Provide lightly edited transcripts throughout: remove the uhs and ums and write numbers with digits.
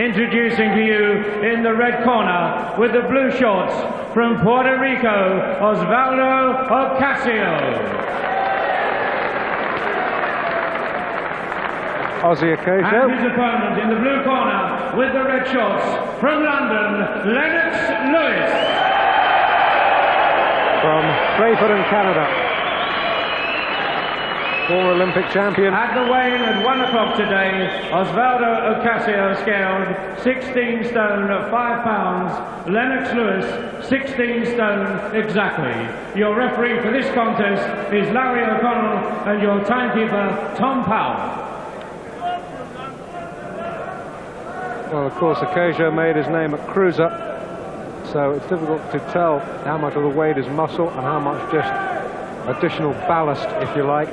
Introducing to you in the red corner with the blue shorts from Puerto Rico, Osvaldo Ocasio. Ossie Ocasio. And his opponent in the blue corner with the red shorts from London, Lennox Lewis. From Crayford in Canada. Former Olympic champion. At the weigh-in at 1 o'clock today, Osvaldo Ocasio scaled 16 stone 5 pounds, Lennox Lewis 16 stone exactly. Your referee for this contest is Larry O'Connell and your timekeeper Tom Powell. Well, of course, Ocasio made his name at cruiser, so it's difficult to tell how much of the weight is muscle and how much just additional ballast, if you like.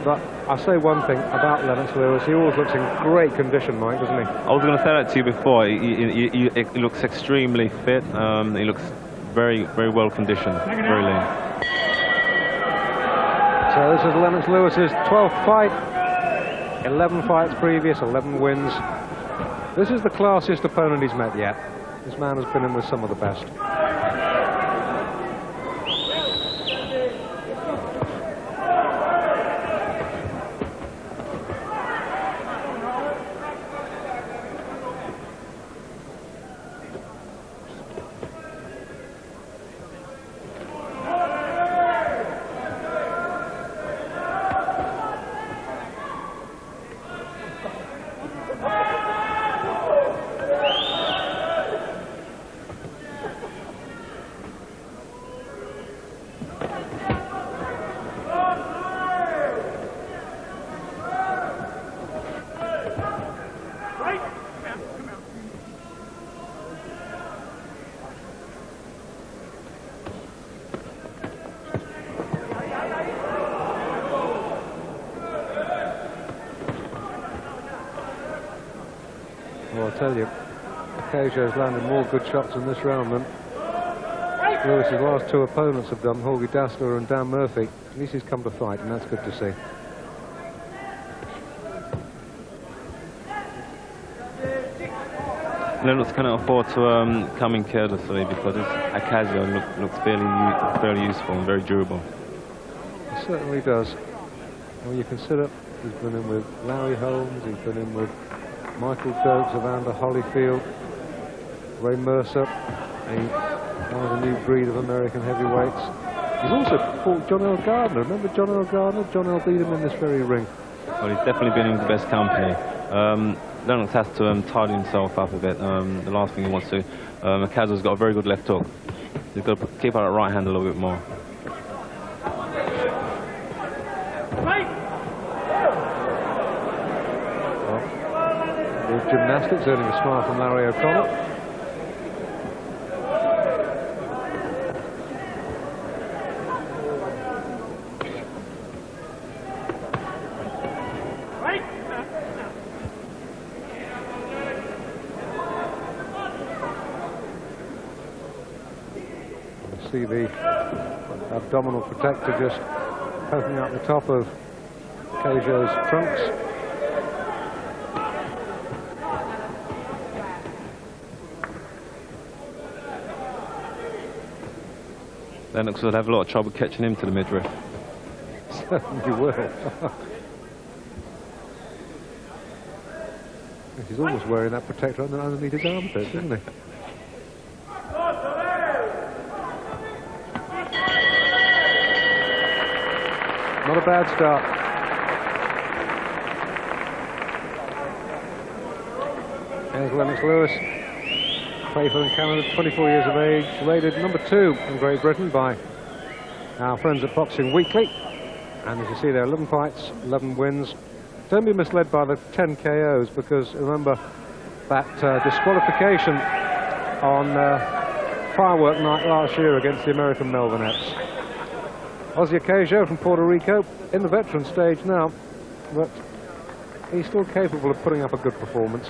But I'll say one thing about Lennox Lewis, he always looks in great condition, Mike, doesn't he? I was going to say that to you before. He looks extremely fit. He looks very, very well conditioned, very lean. So this is Lennox Lewis's 12th fight, 11 fights previous, 11 wins. This is the classiest opponent he's met yet. This man has been in with some of the best. Well, I'll tell you, Ocasio's landed more good shots in this round than Lewis's last two opponents have done, Jorge Dassler and Dan Murphy. At least he's come to fight, and that's good to see. Lennox cannot afford to come in carelessly because Ocasio looks fairly useful and very durable. He certainly does. When you consider he's been in with Larry Holmes, he's been in with Michael Dokes, Evander Holyfield, Ray Mercer, one of the new breed of American heavyweights. He's also fought John L. Gardner. Remember John L. Gardner? John L. beat him in this very ring. Well, he's definitely been in the best company. Lennox has to tidy himself up a bit. The last thing he wants to. Ocasio's got a very good left hook. He's got to keep out that right hand a little bit more. Well, gymnastics, earning a smile from Larry O'Connell. See the abdominal protector just poking out the top of Ocasio's trunks. Lennox will have a lot of trouble catching him to the midriff. Certainly will. He's almost wearing that protector underneath his armpit, isn't he? Not a bad start. There's Lennox Lewis, Crayford in Canada, 24 years of age, rated number 2 in Great Britain by our friends at Boxing Weekly. And as you see there, 11 fights, 11 wins. Don't be misled by the 10 KOs, because remember that disqualification on firework night last year against the American Melvinettes. Ossie Ocasio from Puerto Rico, in the veteran stage now, but he's still capable of putting up a good performance.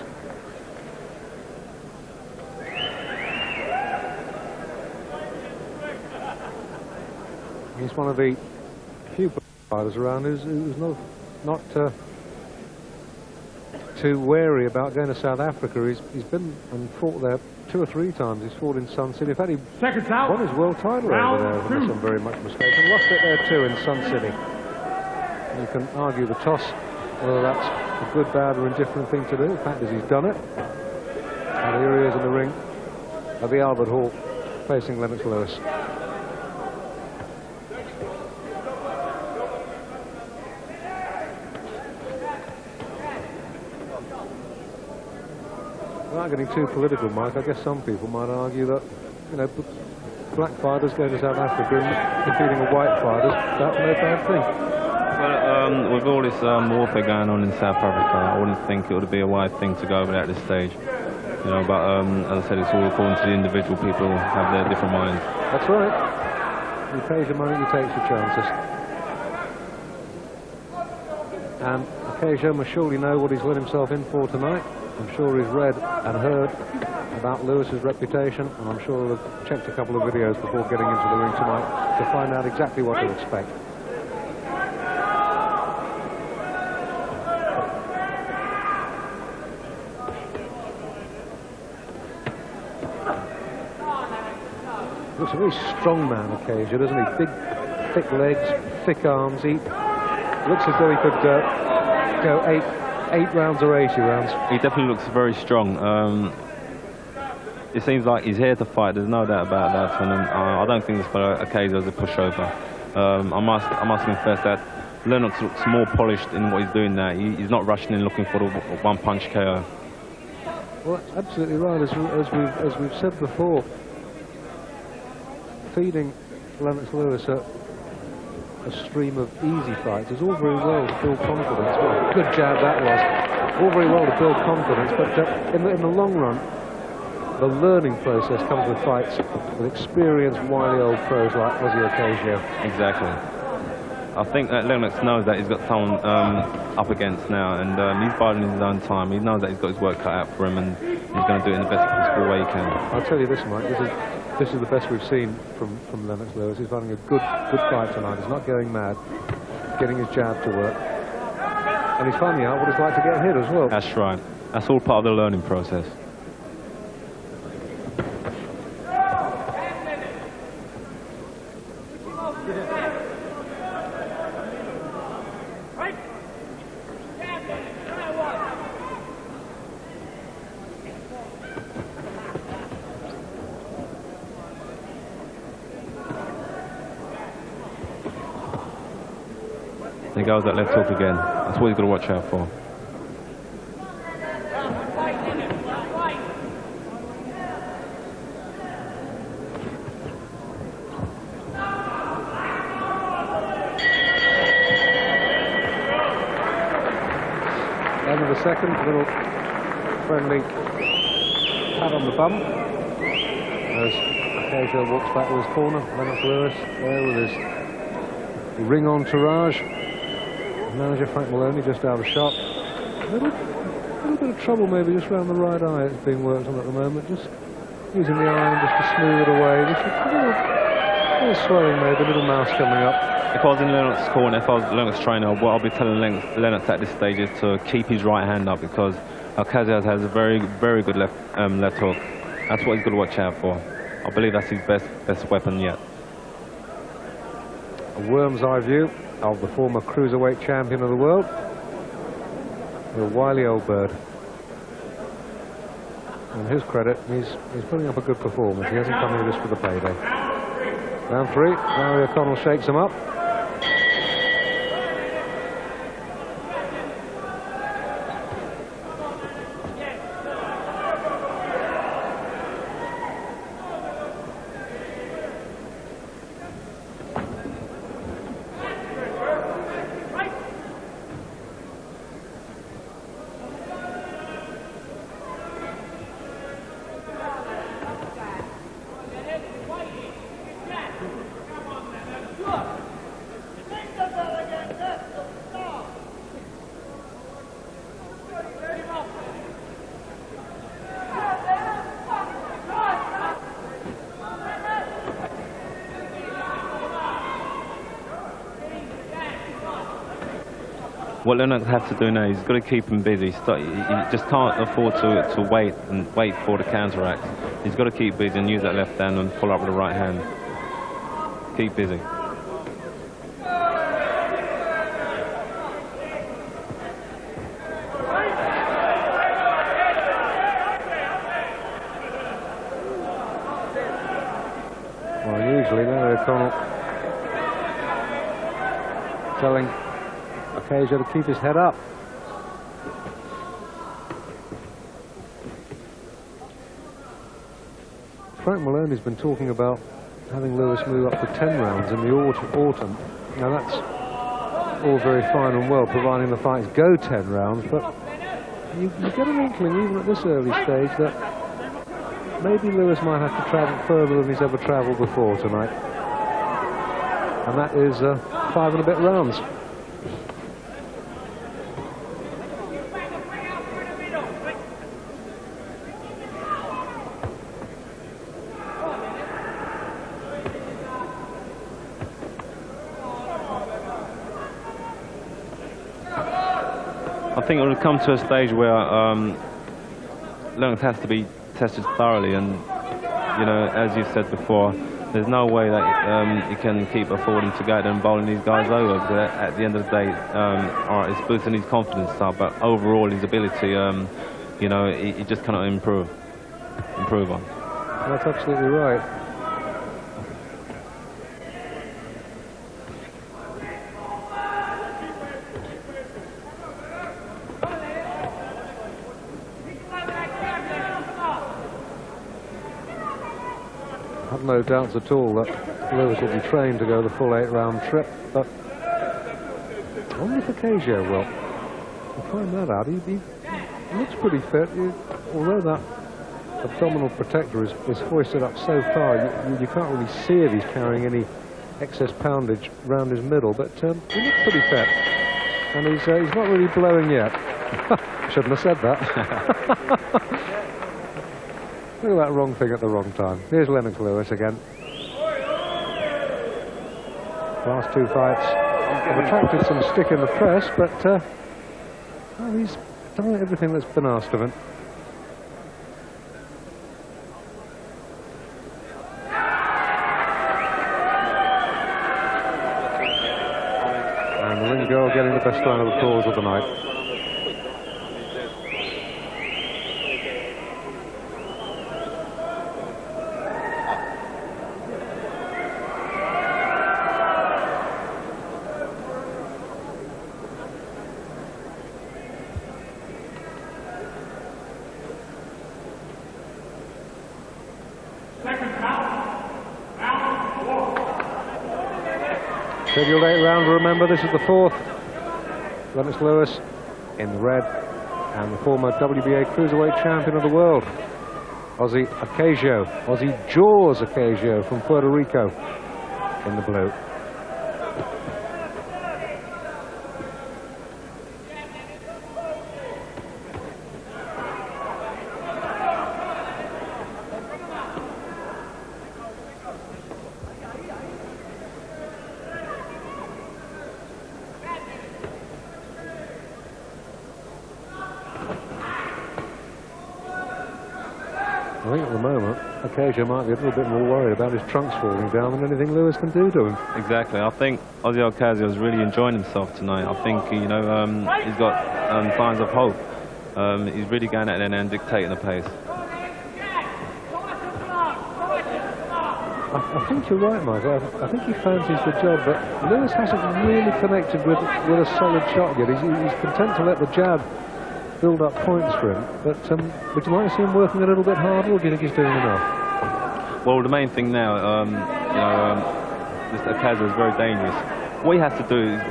He's one of the few fighters around who's not too wary about going to South Africa. He's been and fought there 2 or 3 times. He's fought in Sun City. In fact, he won his world title over there, unless I'm very much mistaken. Lost it there too in Sun City. You can argue the toss, whether that's a good, bad or indifferent thing to do. The fact is he's done it. And here he is in the ring at the Albert Hall, facing Lennox Lewis. Without getting too political, Mike, I guess some people might argue that, you know, black fighters going to South Africa and competing with white fighters, that's no bad thing. Well, with all this warfare going on in South Africa, I wouldn't think it would be a wise thing to go over there at this stage. You know, but as I said, it's all according to the individual. People have their different minds. That's right. You pay your money, you take your chances. And Ocasio must surely know what he's let himself in for tonight. I'm sure he's read and heard about Lewis's reputation, and I'm sure he'll have checked a couple of videos before getting into the ring tonight to find out exactly what to expect. Looks a very strong man, Ocasio, doesn't he? Big, thick legs, thick arms. He looks as though he could go eight rounds or 80 rounds. He definitely looks very strong. It seems like he's here to fight. There's no doubt about that. And I don't think this for Ocasio is a pushover. I must confess that Lennox looks more polished in what he's doing now. He's not rushing in looking for the one-punch KO. Well, absolutely right. As we've said before, feeding Lennox Lewis a stream of easy fights is all very well to build confidence. Well, good jab that was. All very well to build confidence, but in the long run, the learning process comes with fights with experienced, wily old pros like Ossie Ocasio. Exactly. I think that Lennox knows that he's got someone up against now, and he's biding his own time. He knows that he's got his work cut out for him, and he's going to do it in the best possible way he can. I'll tell you this, Mike. This is the best we've seen from Lennox Lewis. He's having a good fight tonight. He's not going mad, getting his jab to work, and he's finding out what it's like to get hit as well. That's right. That's all part of the learning process. There goes that left hook again. That's what he's got to watch out for. End of the second, a little friendly pat on the bum as Ocasio walks back to his corner. Lennox Lewis there with his ring entourage. Manager Frank Maloney just out of shot. A little bit of trouble maybe just around the right eye it's being worked on at the moment. Just using the iron just to smooth it away. Just a little swelling maybe, a little mouse coming up. If I was in Lennox's corner, if I was Lennox's trainer, what I'll be telling Lennox at this stage is to keep his right hand up, because Ocasio has a very, very good left hook. That's what he's got to watch out for. I believe that's his best weapon yet. A worm's eye view of the former cruiserweight champion of the world. A wily old bird. On his credit, he's putting up a good performance. He hasn't come here just for the payday. Round 3, Larry O'Connell shakes him up. what Lennox has to do now, he's got to keep him busy. He just can't afford to wait for the counteract. He's got to keep busy and use that left hand and follow up with the right hand. Keep busy. Well, usually Larry O'Connell telling Ocasio to keep his head up. Frank Maloney's been talking about having Lewis move up to 10 rounds in the autumn. Now that's all very fine and well, providing the fights go 10 rounds, but you get an inkling, even at this early stage, that maybe Lewis might have to travel further than he's ever travelled before tonight. And that is 5 and a bit rounds. I think it will come to a stage where Lennox has to be tested thoroughly, and you know, as you said before, there's no way that he can keep affording to go out there and bowling these guys over, because at the end of the day, all right, it's boosting his confidence stuff, but overall his ability, you know, he just cannot improve on. That's absolutely right. I've no doubts at all that Lewis will be trained to go the full 8-round trip, but I wonder if Ocasio will. We'll find that out. He looks pretty fit. Although that abdominal protector is hoisted up so far, you can't really see if he's carrying any excess poundage round his middle, but he looks pretty fit. And he's not really blowing yet. Shouldn't have said that. Look at that wrong thing at the wrong time. Here's Lennox Lewis again. Last 2 fights have attracted some stick in the press, but well, he's done everything that's been asked of him. And the ring girl getting the best round of applause of the night. Scheduled 8 round, remember this is the 4th. Lennox Lewis in the red, and the former WBA Cruiserweight Champion of the world, Ossie Ocasio, Ossie Jaws Ocasio from Puerto Rico, in the blue. I think at the moment, Ocasio might be a little bit more worried about his trunks falling down than anything Lewis can do to him. Exactly. I think Ossie Ocasio is really enjoying himself tonight. I think, you know, he's got signs of hope. He's really going out there and dictating the pace. I think you're right, Mike. I think he fancies the job, but Lewis hasn't really connected with a solid shot yet. He's content to let the jab build up points for him, but would you like to see him working a little bit harder, or do you think he's doing enough? Well, the main thing now, you know, Mr. Ocasio is very dangerous. What he has to do is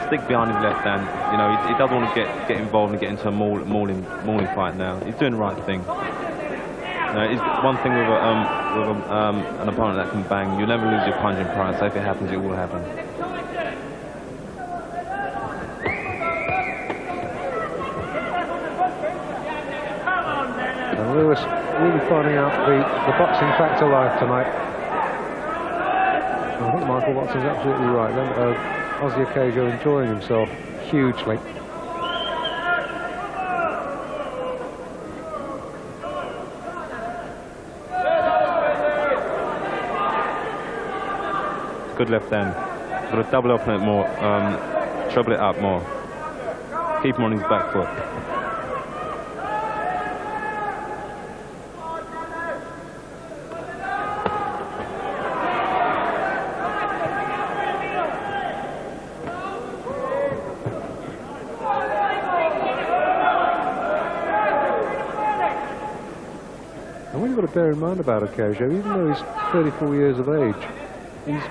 stick behind his left hand. You know, he doesn't want to get involved and get into a mauling fight now. He's doing the right thing. It's one thing with an opponent that can bang. You'll never lose your punching pride, so if it happens, it will happen. And Lewis really finding out the boxing factor life tonight. I think Michael Watson's absolutely right. Ossie Ocasio enjoying himself hugely. Good left hand. Got to double up on it more, treble it up more. Keep him on his back foot. And what you've got to bear in mind about Ocasio, even though he's 34 years of age, he's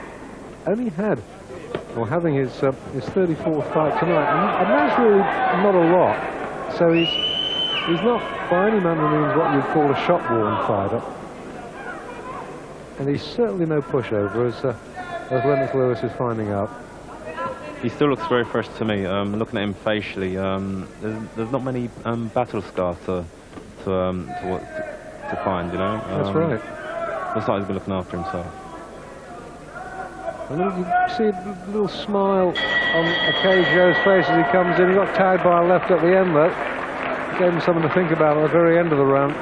only had, or having his 34th fight tonight, and that's really not a lot. So he's not by any manner of means what you'd call a shop-worn fighter, and he's certainly no pushover, as Lennox Lewis is finding out. He still looks very fresh to me. Looking at him facially, there's not many battle scars to find, you know. That's right. Looks like he's been looking after himself. And you see a little smile on Ocasio's face as he comes in. He got tagged by a left at the end, though. Gave him something to think about at the very end of the round.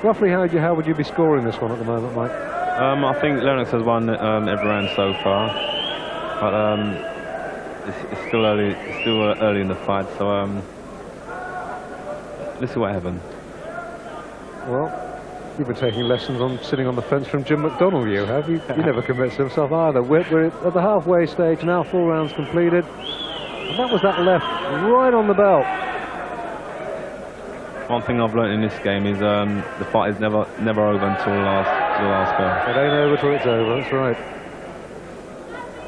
Roughly, how would you be scoring this one at the moment, Mike? I think Lennox has won every round so far, but it's still early in the fight, so let's see what happens. Well, you've been taking lessons on sitting on the fence from Jim McDonnell, you have. You never commits himself either. We're at the halfway stage now, 4 rounds completed. And that was that left right on the bell. One thing I've learned in this game is the fight is never over until the last bell. It ain't over till it's over, that's right.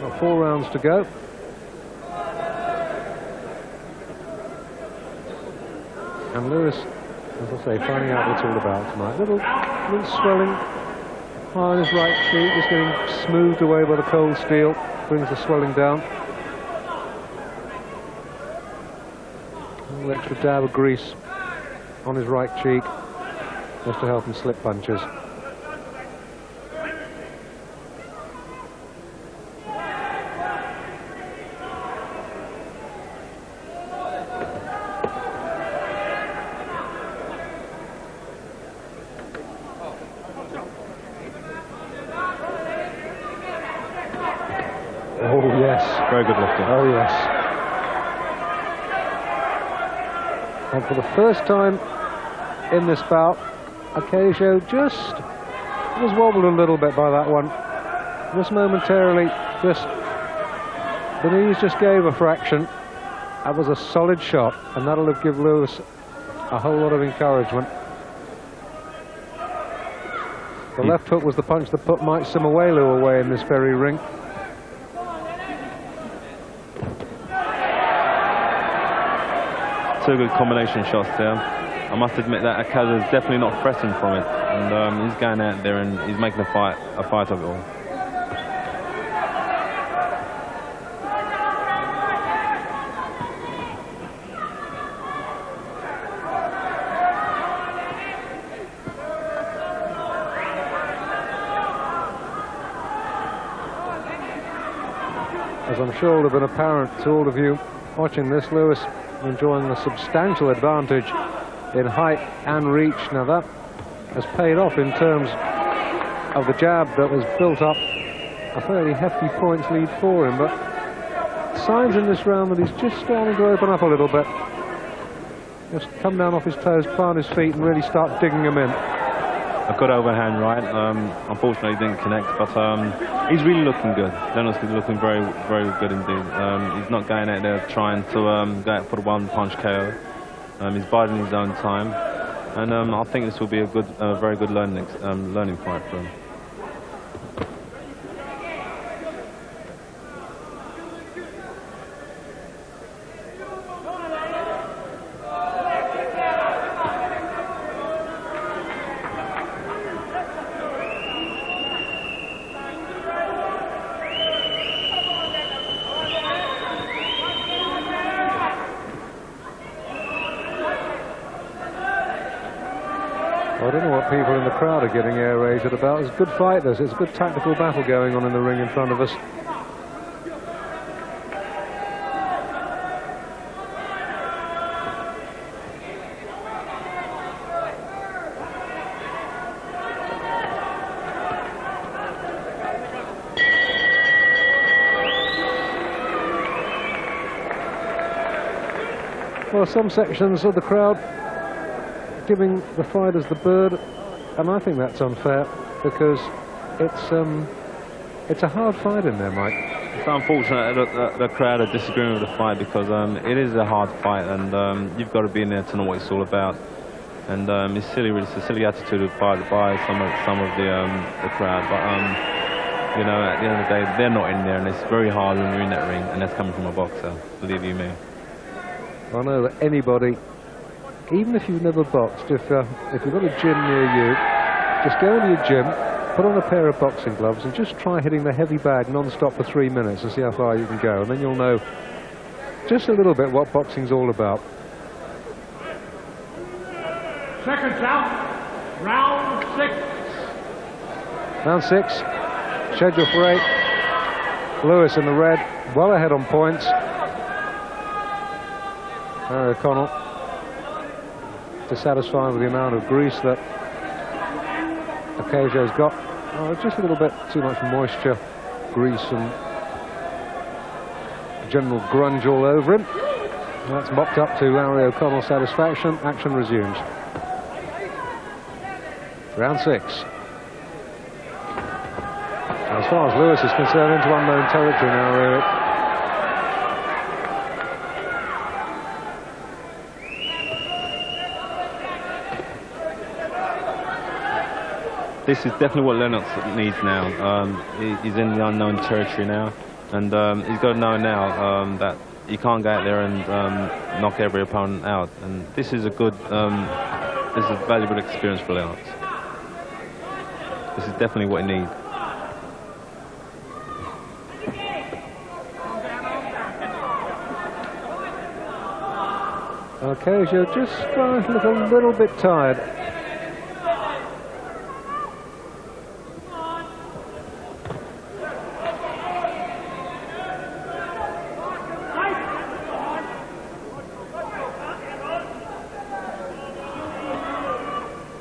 Got 4 rounds to go. And Lewis, as I say, finding out what it's all about tonight. Little swelling high on his right cheek, just getting smoothed away by the cold steel, brings the swelling down. A little extra dab of grease on his right cheek, just to help him slip punches. Oh yes. Very good lifting. Oh yes. And for the first time in this bout, Ocasio just was wobbled a little bit by that one. Just momentarily, the knees just gave a fraction. That was a solid shot, and that'll have given Lewis a whole lot of encouragement. The left hook was the punch that put Mike Simuelu away in this very ring. Two good combination shots there. I must admit that Ocasio is definitely not fretting from it, and he's going out there and he's making a fight of it all. As I'm sure would have been apparent to all of you watching this, Lewis enjoying a substantial advantage in height and reach. Now that has paid off in terms of the jab that has built up a fairly hefty points lead for him, but signs in this round that he's just starting to open up a little bit. Just come down off his toes, plant his feet and really start digging them in. A good overhand right. Unfortunately, he didn't connect, but he's really looking good. Lennox is looking very, very good indeed. He's not going out there trying to go out for the one-punch KO. He's biding his own time, and I think this will be a good, very good learning fight for him. I don't know what people in the crowd are getting air-rated about. It's good fighters. It's a good tactical battle going on in the ring in front of us. Well, some sections of the crowd giving the fighters the bird, and I think that's unfair because it's a hard fight in there, Mike. It's unfortunate that the crowd are disagreeing with the fight because it is a hard fight, and you've got to be in there to know what it's all about. And it's silly, really, it's a silly attitude by some of the crowd. But you know, at the end of the day, they're not in there, and it's very hard when you're in that ring, and that's coming from a boxer. Believe you me. I know that anybody, even if you've never boxed, if you've got a gym near you, just go into your gym, put on a pair of boxing gloves, and just try hitting the heavy bag non-stop for 3 minutes and see how far you can go, and then you'll know just a little bit what boxing's all about. Seconds out, round 6. Round 6, scheduled for 8. Lewis in the red, well ahead on points. Harry O'Connell dissatisfied with the amount of grease that Ocasio's got. Oh, just a little bit too much moisture, grease and general grunge all over him. And that's mopped up to Harry O'Connell's satisfaction. Action resumes. Round 6. As far as Lewis is concerned, into unknown territory now, really. This is definitely what Lennox needs now. He's in the unknown territory now, and he's got to know now that you can't go out there and knock every opponent out. And this is a good, this is a valuable experience for Lennox. This is definitely what he needs. Ocasio just starting to look a little bit tired.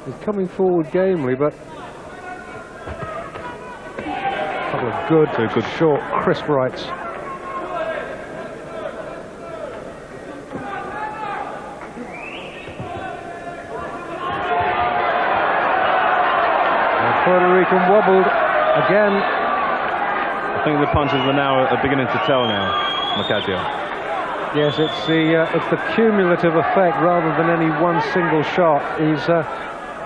He's coming forward gamely, but a couple of good short, crisp rights. Puerto Rican wobbled again. I think the punches are now beginning to tell now, Ocasio. Yes, it's the cumulative effect rather than any one single shot.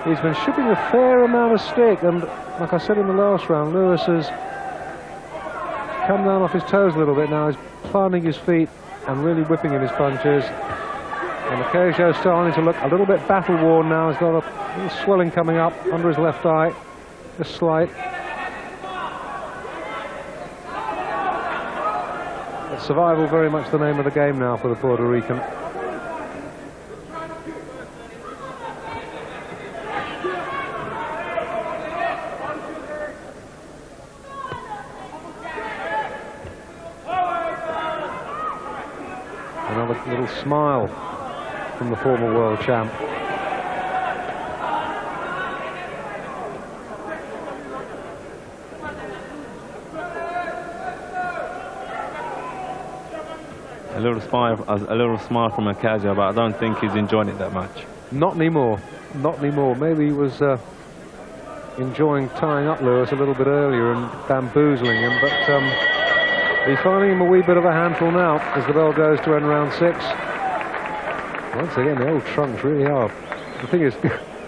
He's been shipping a fair amount of stick, and like I said in the last round, Lewis has come down off his toes a little bit now. He's planting his feet and really whipping in his punches. And Ocasio's starting to look a little bit battle-worn now. He's got a little swelling coming up under his left eye. Just slight. But survival very much the name of the game now for the Puerto Rican. Another little smile from the former world champ. A little smile from Ocasio, but I don't think he's enjoying it that much. Not anymore. Not anymore. Maybe he was enjoying tying up Lewis a little bit earlier and bamboozling him, but he's finding him a wee bit of a handful now as the bell goes to end round 6. Once again, the old trunks really are. The thing is,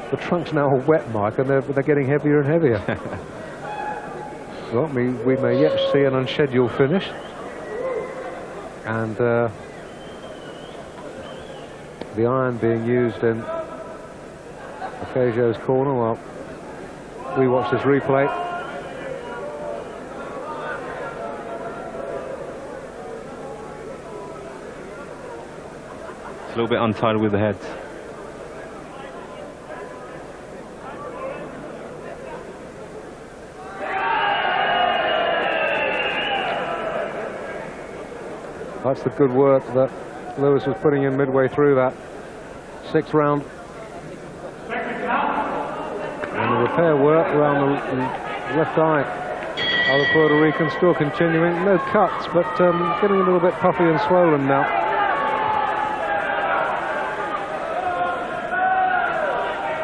the trunks now are wet, Mike, and they're getting heavier and heavier. Well, we may yet see an unscheduled finish. And the iron being used in Ocasio's corner while we watch this replay. It's a little bit untied with the heads. That's the good work that Lewis was putting in midway through that 6th round. And the repair work around the left eye of the Puerto Rican still continuing. No cuts, but getting a little bit puffy and swollen now.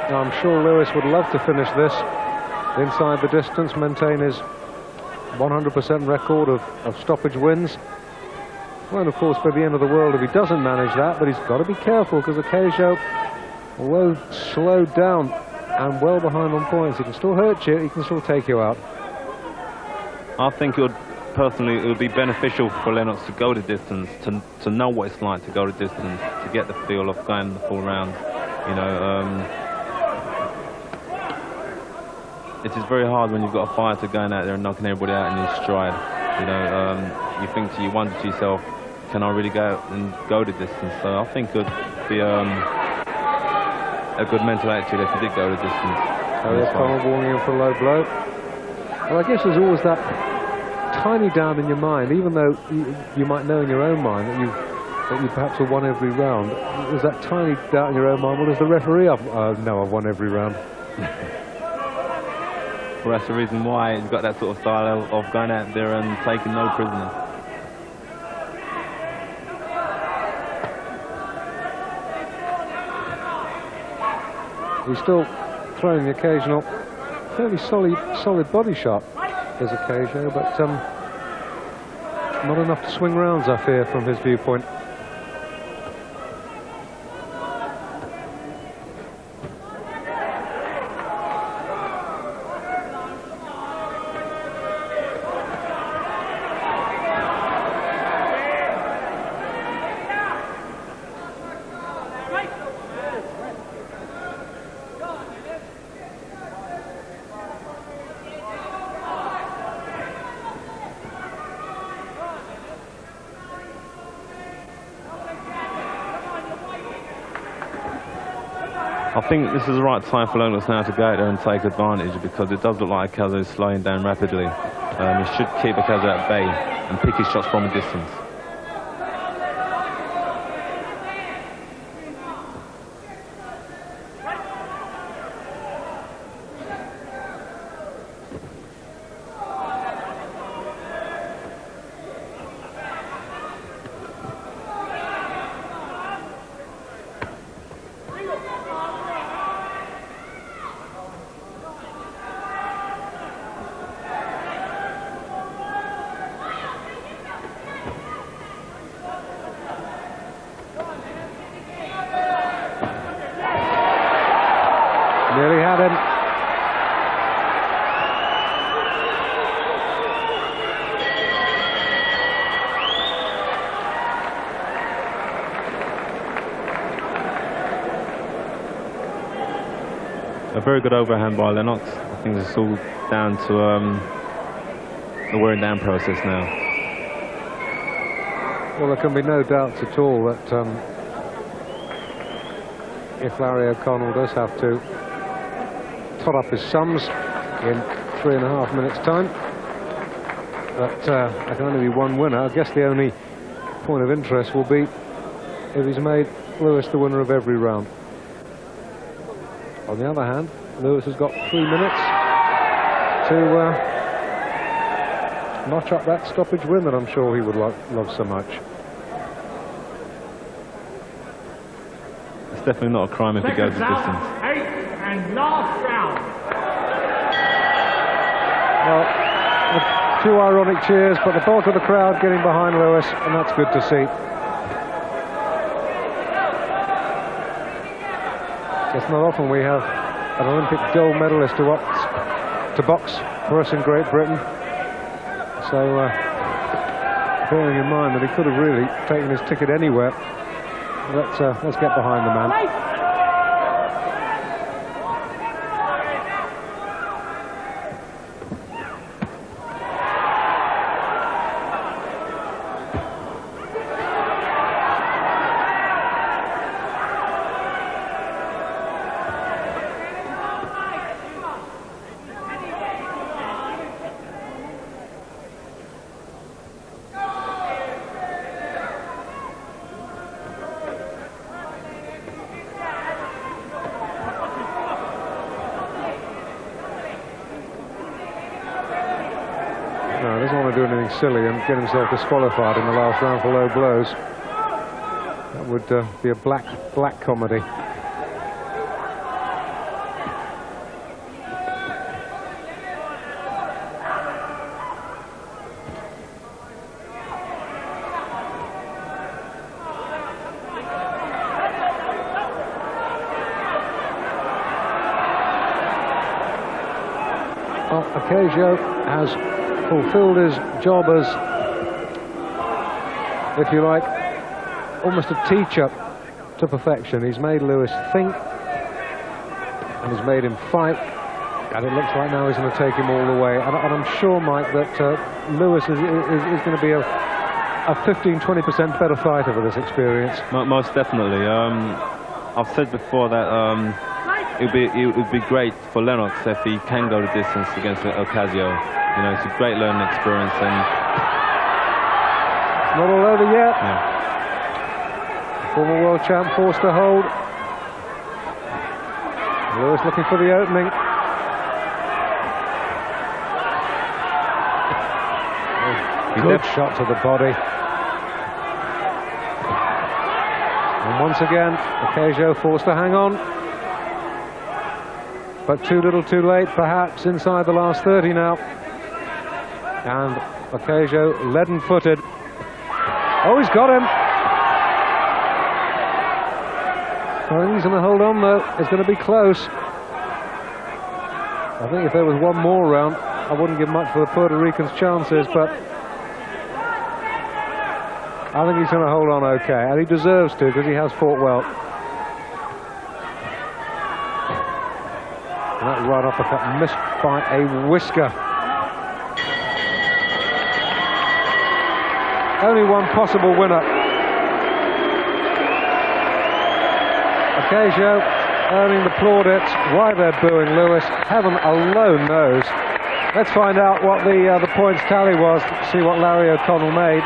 Now, I'm sure Lewis would love to finish this inside the distance, maintain his 100% record of stoppage wins. Well, of course, by the end of the world if he doesn't manage that, but he's got to be careful because Ocasio, although slowed down and well behind on points, he can still hurt you, he can still take you out. I think personally it would be beneficial for Lennox to go the distance, to know what it's like to go the distance, to get the feel of going the full round. You know, it is very hard when you've got a fighter going out there and knocking everybody out in his stride. You know, you wonder to yourself, can I really go out and go the distance? So I think it would be a good mental attitude if he did go the distance. Oh, there's Connell warning him for a low blow. Well, I guess there's always that tiny doubt in your mind, even though you might know in your own mind that you perhaps have won every round. There's that tiny doubt in your own mind. Well, does the referee know I've won every round? Well, that's the reason why he's got that sort of style of going out there and taking no prisoners. He's still throwing the occasional fairly solid body shot, as Ocasio, but not enough to swing rounds, I fear, from his viewpoint. I think this is the right time for Lennox now to go out there and take advantage, because it does look like Ocasio is slowing down rapidly. He should keep Ocasio at bay and pick his shots from a distance. Nearly had him. A very good overhand by Lennox. I think it's all down to the wearing down process now. Well, there can be no doubts at all that if Larry O'Connell does have to tot up his sums in 3.5 minutes' time, that there can only be one winner. I guess the only point of interest will be if he's made Lewis the winner of every round. On the other hand, Lewis has got 3 minutes to notch up that stoppage win that I'm sure he would love so much. It's definitely not a crime if he goes the distance. 8th and last round. Well, a few ironic cheers, but the bulk of the crowd getting behind Lewis, and that's good to see. It's not often we have an Olympic gold medalist to box for us in Great Britain. So, bearing in mind that he could have really taken his ticket anywhere, let's get behind the man. No, he doesn't want to do anything silly and get himself disqualified in the last round for low blows. That would be a black comedy. Well, Ocasio has fulfilled his job as, if you like, almost a teacher to perfection. He's made Lewis think, and he's made him fight, and it looks like now he's going to take him all the way. And I'm sure, Mike, that Lewis is going to be a 15-20% better fighter for this experience. Most definitely. I've said before that it would be great for Lennox if he can go the distance against Ocasio. You know, it's a great learning experience, and it's not all over yet. Yeah. Former world champ forced to hold. Lewis looking for the opening. Good shot to the body. And once again, Ocasio forced to hang on. But too little too late, perhaps, inside the last 30 now. And Ocasio leaden-footed. Oh, he's got him. I think he's going to hold on, though. It's going to be close. I think if there was one more round, I wouldn't give much for the Puerto Ricans' chances, but I think he's going to hold on okay, and he deserves to, because he has fought well. And that right uppercut missed by a whisker. Only one possible winner. Ocasio earning the plaudits. Why they're booing Lewis, heaven alone knows. Let's find out what the points tally was, see what Larry O'Connell made.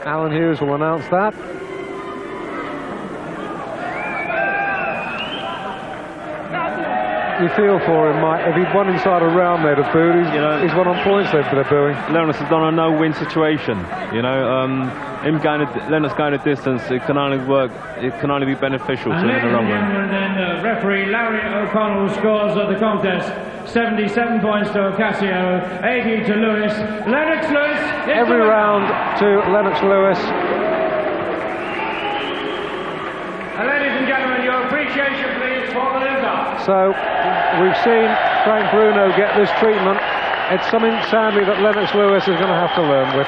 Alan Hughes will announce that. You feel for him, Mike. If he'd won inside a round, they'd have booed. He's won on points, they're booing. Lennox has done a no-win situation. You know, Lennox going a distance, it can only work. It can only be beneficial to him in the long run. Then referee Larry O'Connell scores of the contest: 77 points to Ocasio, 80 to Lewis. Lennox Lewis. Every round to Lennox Lewis. And ladies and gentlemen, your appreciation, please, for the liver. So we've seen Frank Bruno get this treatment. It's something, sadly, that Lennox Lewis is going to have to learn with.